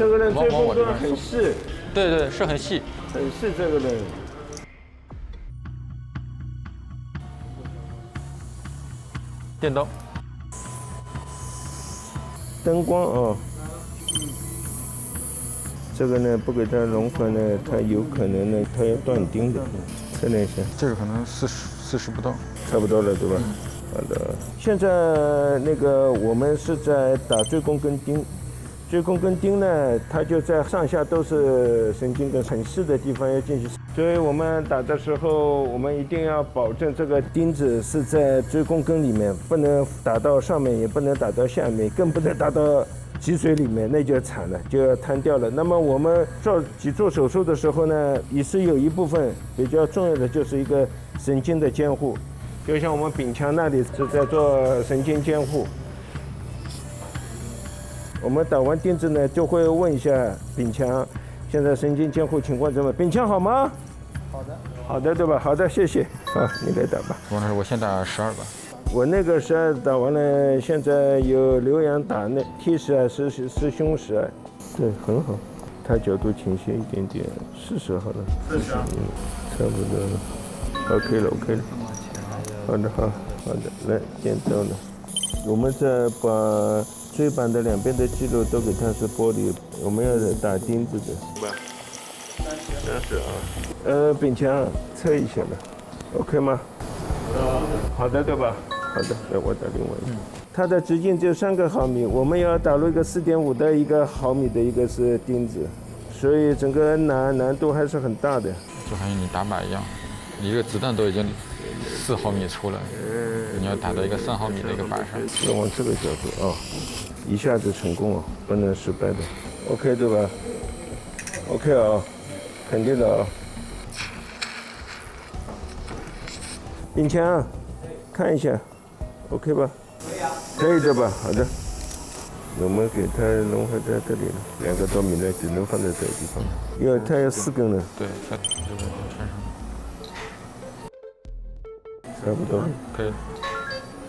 这个人追风格很细，对对，是很细，很细这个人。电刀，灯光啊，这个呢不给它融合呢，它有可能呢它要断钉的。测量一下，这个可能40不到，差不多了对吧？好的，现在那个我们是在打锥弓跟钉。锥弓跟钉呢，它就在上下都是神经根很细的地方要进行，所以我们打的时候，我们一定要保证这个钉子是在锥弓根里面，不能打到上面，也不能打到下面，更不能打到脊髓里面，那就惨了，就要瘫掉了。那么我们脊柱手术的时候呢，也是有一部分比较重要的，就是一个神经的监护，就像我们柄腔那里是在做神经监护。我们打完钉子呢，就会问一下柄腔，现在神经监护情况怎么？柄腔好吗？好的。好的，对吧？好的，谢谢。好，你来打吧。王老师，我先打12吧。我那个12打完了，现在有留洋打那 T10啊，是胸12，对，很好。他角度倾斜一点点，40好了。40。差不多了。OK 了，OK 了。好的，好的，来剪刀了。我们再把椎板的两边的肌肉都给它是剥离，我们要打钉子的。30啊。柄腔测一下了 ，OK 吗？好的，对吧？好的，来我打另外一个。它的直径就3个毫米，我们要打入一个4.5的1个毫米的一个是钉子，所以整个难度还是很大的。就好像你打靶一样，你一个子弹都已经4毫米出了，你要打到一个3毫米的一个靶上。要往这个角度啊，一下子成功啊，不能失败的。OK 对吧 ？OK 啊，肯定的啊。柄腔，看一下 ，OK 吧？可以的吧？好的。我们给它融合在这里了，2个多米呢，只能放在这个地方，因为它要4根了。对，它这个穿上。差不多。可以。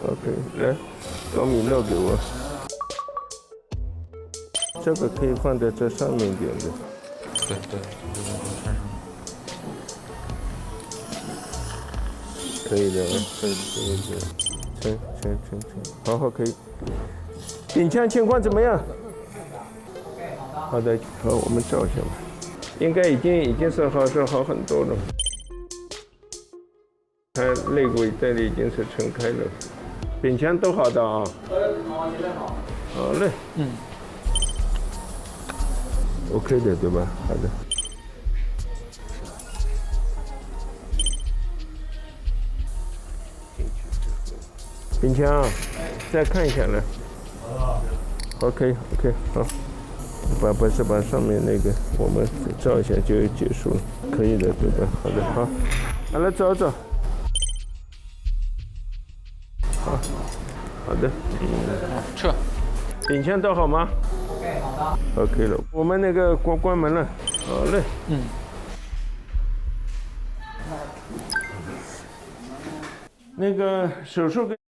OK， 来，高米露给我。这个可以放在这上面一点的。对对，这个穿上。可以的，可以的，成，好，可以。柄腔情况怎么样？好的，好，我们照一下吧。应该已经是好很多了。它肋骨这里已经是撑开了，柄腔都好的啊。好，现在好。好嘞。OK 的，对吧？好的。柄腔，再看一下来。OK， 好。把上面那个我们照一下就结束了，可以的，对吧？好的，好。好了，走。好的。撤。柄腔都好吗 OK， 好的。OK 了，我们那个关门了。好嘞。那个手术跟。